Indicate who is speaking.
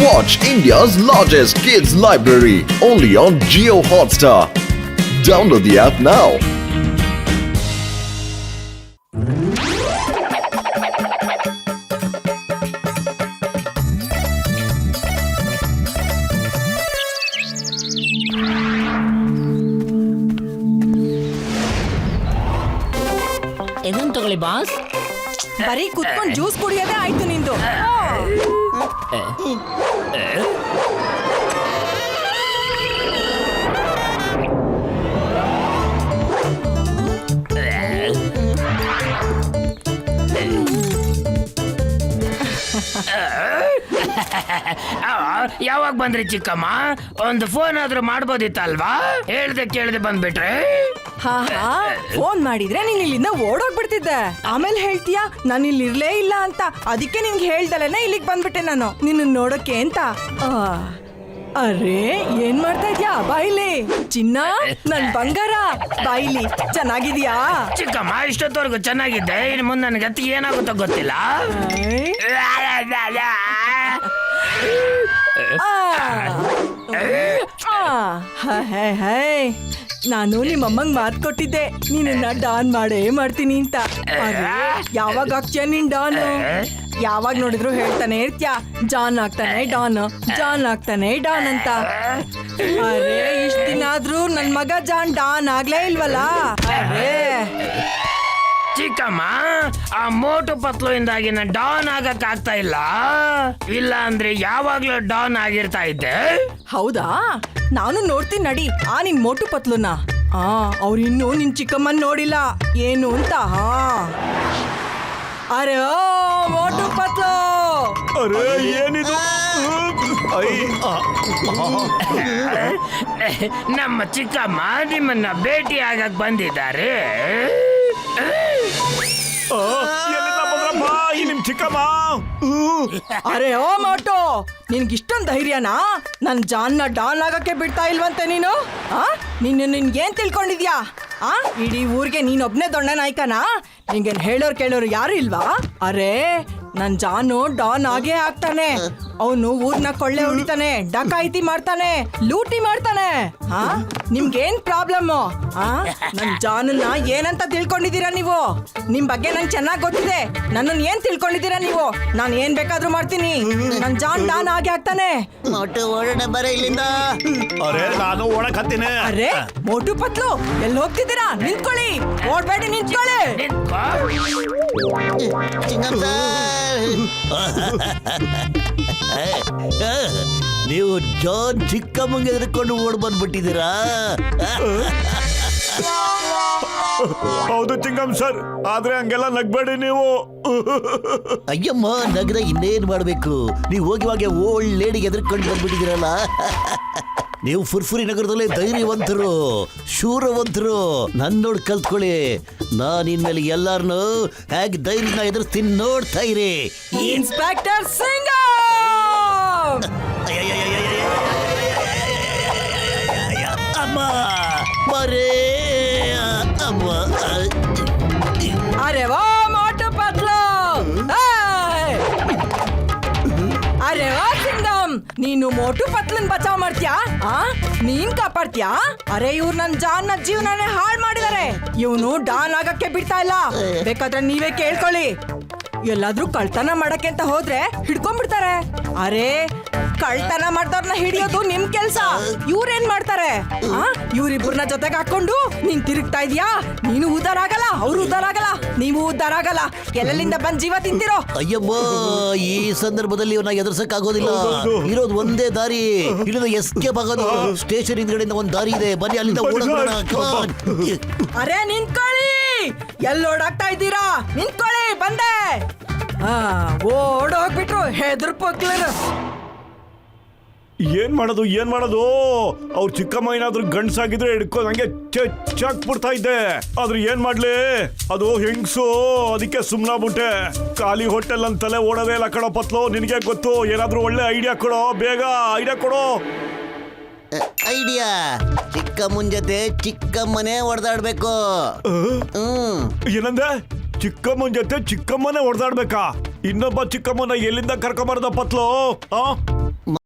Speaker 1: Watch India's largest kids library only on Jio Hotstar. Download the app now.
Speaker 2: ಇದನ್ ತಗೊಳ್ಳಿ boss.
Speaker 3: ಬರೀ ಕುತ್ಕೊಂಡು juice ಕುಡಿಯೋದೇ ಆಯ್ತು ನಿಂದು.
Speaker 2: ಯಾವಾಗ ಬಂದ್ರಿ ಚಿಕ್ಕಮ್ಮ? ಒಂದು ಫೋನ್ ಆದ್ರೂ ಮಾಡ್ಬೋದಿತ್ತಲ್ವಾ? ಹೇಳ್ದೆ ಕೇಳ್ದೆ ಬಂದ್ಬಿಟ್ರೆ.
Speaker 3: ಹಾ ಫೋನ್ ಮಾಡಿದ್ರೆ ನೀನ್ ಇಲ್ಲಿಂದ ಓಡೋಗ್ಬಿಡ್ತಿದ್ದೆ. ಆಮೇಲೆ ಹೇಳ್ತೀಯಾ ನಾನು ಇಲ್ಲಿ ಇರ್ಲೇ ಇಲ್ಲ ಅಂತ. ಅದಕ್ಕೆ ನಿನ್ಗೆ ಹೇಳ್ದಲೇನೆ ಇಲ್ಲಿಗೆ ಬಂದ್ಬಿಟ್ಟೆ ನಾನು ನಿನ್ನ ನೋಡಕ್ಕೆ ಅಂತ. ಅರೆ ಏನ್ ಮಾಡ್ತಾ ಇದ್ಯಾ? ಬಾಯಿಲಿ ಚಿನ್ನ, ನನ್ ಬಂಗಾರ, ಬಾಯಿಲಿ ಚೆನ್ನಾಗಿದ್ಯಾ?
Speaker 2: ಚಿಕ್ಕಮ್ಮ ಇಷ್ಟೊತ್ತವರೆಗೂ ಚೆನ್ನಾಗಿದ್ದೆ. ಇನ್ನು ಮುಂದೆ ನನಗೆ ಅತ್ತಿಗೆ ಏನಾಗುತ್ತೋ ಗೊತ್ತಿಲ್ಲ.
Speaker 3: ನಾನು ನಿಮ್ಮಮ್ಮಂಗ್ ಮಾತ್ ಕೊಟ್ಟಿದ್ದೆ ನೀನನ್ನ ಡಾನ್ ಮಾಡೇ ಮಾಡ್ತೀನಿ ಅಂತ. ಯಾವಾಗ ಆಗ್ತೀಯ ನೀನ್ ಡಾನ್? ಯಾವಾಗ ನೋಡಿದ್ರು ಹೇಳ್ತಾನೆ ಇರ್ತ್ಯಾ ಜಾನ್ ಆಗ್ತಾನೆ ಡಾನ್, ಜಾನ್ ಆಗ್ತಾನೆ ಡಾನ್ ಅಂತ. ಅರೆ ಇಷ್ಟ ದಿನ ಆದ್ರೂ ನನ್ ಮಗ ಜಾನ್ ಡಾನ್ ಆಗ್ಲೇ ಇಲ್ವಲ್ಲ. ಅರೆ
Speaker 2: ಚಿಕ್ಕಮ್ಮ, ಆ ಮೋಟು ಪತ್ಲು ಇಂದಾಗಿ ನಾನು ಡಾನ್ ಆಗಕ್ ಆಗ್ತಾ ಇಲ್ಲ. ಇಲ್ಲ ಅಂದ್ರೆ ಯಾವಾಗ್ಲೂ ಡಾನ್ ಆಗಿರ್ತಾ ಇದ್ದೆ.
Speaker 3: ಹೌದಾ? ನಾನು ನೋಡ್ತೀನಿ ನಡಿ ಆ ನಿನ್ ಮೋಟು ಪತ್ಲುನ. ಅವ್ರು ಇನ್ನೂ ನಿನ್ ಚಿಕ್ಕಮ್ಮನ್ ನೋಡಿಲ್ಲ ಏನು ಅಂತ. ಅರೆ ಓ ಮೋಟು ಪತ್ಲು.
Speaker 4: ಅರೆ ಏನಿದು?
Speaker 2: ನಮ್ಮ ಚಿಕ್ಕಮ್ಮ ನಿಮ್ಮನ್ನ ಭೇಟಿ ಆಗಕ್ ಬಂದಿದ್ದಾರೆ.
Speaker 4: ನಿಮ್ ಚಿಕ್ಕಮ್ಮ.
Speaker 3: ಅರೆ ಓ ಮೋಟು, ನಿನ್ಗಿಷ್ಟೊಂದ್ ಧೈರ್ಯನಾ? ನನ್ ಜಾನ್ನ ಡಾನ್ ಆಗಕ್ಕೆ ಬಿಡ್ತಾ ಇಲ್ವಂತೆ ನೀನು? ನಿನ್ಗೇನ್ ತಿಳ್ಕೊಂಡಿದ್ಯಾ? ಇಡೀ ಊರಿಗೆ ನೀನೊಬ್ನೇ ದೊಡ್ಡ ನಾಯ್ಕನಾ? ನಿಂಗೇನ್ ಹೇಳೋರ್ ಕೇಳೋರು ಯಾರು ಇಲ್ವಾ? ಅರೆ ನನ್ ಜಾನು ಡಾನ್ ಆಗೇ ಆಗ್ತಾನೆ. ಅವನು ಊರ್ನ ಕೊಳ್ಳೆ ಹೊಡಿತಾನೆ, ಡಕಾಯಿತಿ ಮಾಡ್ತಾನೆ, ಲೂಟಿ ಮಾಡ್ತಾನೆ. ನಿಮ್ಗೇನ್ ಪ್ರಾಬ್ಲಮ್? ನನ್ ಜಾನನ್ನ ಏನಂತ ತಿಳ್ಕೊಂಡಿದೀರಾ ನೀವು? ನಿಮ್ ಬಗ್ಗೆ ನಂಗೆ ಚೆನ್ನಾಗ್ ಗೊತ್ತಿದೆ. ನನ್ನನ್ ಏನ್ ತಿಳ್ಕೊಂಡಿದೀರಾ ನೀವು? ನಾನ್ ಏನ್ ಬೇಕಾದ್ರೂ ಮಾಡ್ತೀನಿ. ನನ್ ಜಾನ್ ಡಾನ್ ಆಗೇ ಆಗ್ತಾನೆ.
Speaker 4: ಅರೆ ನಾನು ಓಡಕ್ ಹತ್ತೀನಿ.
Speaker 3: ಅರೆ ಮೋಟು ಪತ್ಲು ಎಲ್ಲಿ ಹೋಗ್ತಿದ್ದೀರಾ? ನಿಂತ್ಕೊಳ್ಳಿ, ಓಡ್ಬೇಡಿ, ನಿಂತ್ಕೊಳ್ಳಿ.
Speaker 5: ನೀವು ಜಾನ್ ಚಿಕ್ಕಮ್ಮಂಗೆ ಎದ್ಕೊಂಡು ಓಡ್ ಬಂದ್ಬಿಟ್ಟಿದ್ದೀರಾ?
Speaker 4: ಹೌದು ಚಿಂಗಮ್ ಸರ್, ಆದ್ರೆ ಹಂಗೆಲ್ಲ ನಗ್ಬೇಡಿ ನೀವು.
Speaker 5: ಅಯ್ಯಮ್ಮ, ನಗರ ಇನ್ನೇನ್ ಮಾಡ್ಬೇಕು? ನೀವು ಹೋಗಿವಾಗ ಓಲ್ಡ್ ಲೇಡಿಗೆ ಎದ್ಕೊಂಡು ಬಂದ್ಬಿಟ್ಟಿದ್ದೀರಲ್ಲ. ನೀವು ಫುರ್ಫುರಿ ನಗರದಲ್ಲಿ ಧೈರ್ಯವಂತರು, ಶೂರವಂತರು. ನನ್ನೋಡ್ ಕಲ್ತ್ಕೊಳ್ಳಿ. ನಾನ್ ಇನ್ಮೇಲೆ ಎಲ್ಲಾರನ್ನು ಹೇಗೆ ಧೈರ್ಯನ ಎದುರಿಸ್ತೀನಿ ನೋಡ್ತಾ ಇರಿ.
Speaker 3: ಇನ್ಸ್ಪೆಕ್ಟರ್ ಸಿಂಗ್.
Speaker 5: ಅಮ್ಮ ಮರೇ ಅಮ್ಮ.
Speaker 3: ಅರೆ ವಾ ಮೋಟು ಪತ್ಲು. ಅರೆ ವಾ ಸಿಂಗಮ್, ನೀನು ಮೋಟು ಪತ್ಲನ್ ಬಚಾವ್ ಮಾಡ್ತೀಯಾ? ನೀನ್ ಕಾಪಾಡ್ತೀಯಾ? ಅರೆ ಇವ್ರು ನನ್ ಜಾನ್ ಜೀವನನೇ ಹಾಳು ಮಾಡಿದಾರೆ. ಇವನು ಡಾನ್ ಆಗಕ್ಕೆ ಬಿಡ್ತಾ ಇಲ್ಲ. ಬೇಕಾದ್ರೆ ನೀವೇ ಕೇಳ್ಕೊಳ್ಳಿ. ಎಲ್ಲಾದ್ರೂ ಕಳ್ತನ ಮಾಡಕ್ಕೆ ಅಂತ ಹೋದ್ರೆ ಹಿಡ್ಕೊಂಡ್ಬಿಡ್ತಾರೆ. ಅರೆ ಕಳ್ತನ ಮಾಡ್ದವ್ರನ್ನ ಹಿಡಿಯೋದು ನಿಮ್ ಕೆಲ್ಸ. ಇವ್ರೇನ್ ಮಾಡ್ತಾರೆ? ಇವ್ರಿಬ್ಬರನ್ನ ಜೊತೆಗೆ ಹಾಕೊಂಡು ನೀನ್ ತಿರುಗ್ತಾ ಇದೀಯಾ? ನೀನು ಉದ್ದಾರ ಆಗಲ್ಲ, ಅವ್ರು ಉದ್ದಾರ ಆಗಲ್ಲ, ನೀವು ಉದ್ದಾರ ಆಗಲ್ಲ. ಎಲ್ಲೆಲ್ಲಿಂದ ಬಂದ್ ಜೀವ ತಿಂತಿರೋ?
Speaker 5: ಅಯ್ಯಮ್ಮ, ಈ ಸಂದರ್ಭದಲ್ಲಿ ಇವನ್ನ ಎದುರ್ಸಕ್ ಆಗೋದಿಲ್ಲ. ಇರೋದು ಒಂದೇ ದಾರಿ, ಇಲ್ಲಿಂದ ಎಸ್ಕೇಪ್ ಆಗೋದು. ಸ್ಟೇಷನ್ ಹಿಂದ್ಗಡೆಯಿಂದ ಒಂದ್ ದಾರಿ ಇದೆ, ಬನ್ನಿ ಅಲ್ಲಿಂದ ಓಡೋಣ.
Speaker 3: ಅರೆ ನಿಂತ್ಕೊಳ್ಳಿ, ಎಲ್ಲಿ ಓಡಾಗ್ತಾ ಇದ್ದೀರಾ? ನಿಂತ್ಕೊಳ್ಳಿ, ಬಂದೆ. ಓಡೋಗ್ಬಿಟ್ರು ಹೆದ್ರ ಪಕ್ಲರು.
Speaker 4: ಏನ್ ಮಾಡೋದು? ಅವ್ರ ಚಿಕ್ಕಮ್ಮ ಏನಾದ್ರು ಗಂಡ್ಸಾಗಿದ್ರೆ ಹಿಡ್ಕೊಂಡು ಹಂಗೆ ಬಿಡ್ತಾ ಇದ್ದೆ. ಆದ್ರೆ ಏನ್ ಮಾಡ್ಲಿ, ಅದು ಹೆಂಗ್ಸು, ಅದಕ್ಕೆ ಸುಮ್ನಾಗ್ಬಿಟ್ಟೆ. ಖಾಲಿ ಹೋಟೆಲ್ ಅಂತಲೇ ಓಡೋದೇ ಇಲ್ಲ ಕಣೋ ಪತ್ಲು. ನಿನಗೆ ಗೊತ್ತು. ಏನಾದ್ರೂ ಒಳ್ಳೆ ಐಡಿಯಾ ಕೊಡೋ, ಬೇಗ ಐಡಿಯಾ ಕೊಡೋ.
Speaker 5: ಐಡಿಯಾ? ಚಿಕ್ಕಮ್ಮನ ಜೊತೆ ಚಿಕ್ಕಮ್ಮನೇ ಹೊಡೆದಾಡ್ಬೇಕು.
Speaker 4: ಏನಂದೆ? ಚಿಕ್ಕಮ್ಮನ ಜೊತೆ ಚಿಕ್ಕಮ್ಮನೇ ಹೊಡೆದಾಡ್ಬೇಕಾ? ಇನ್ನೊಬ್ಬ ಚಿಕ್ಕಮ್ಮನ ಎಲ್ಲಿಂದ ಕರ್ಕೊಂಬಾರ್ದ ಪತ್ಲು?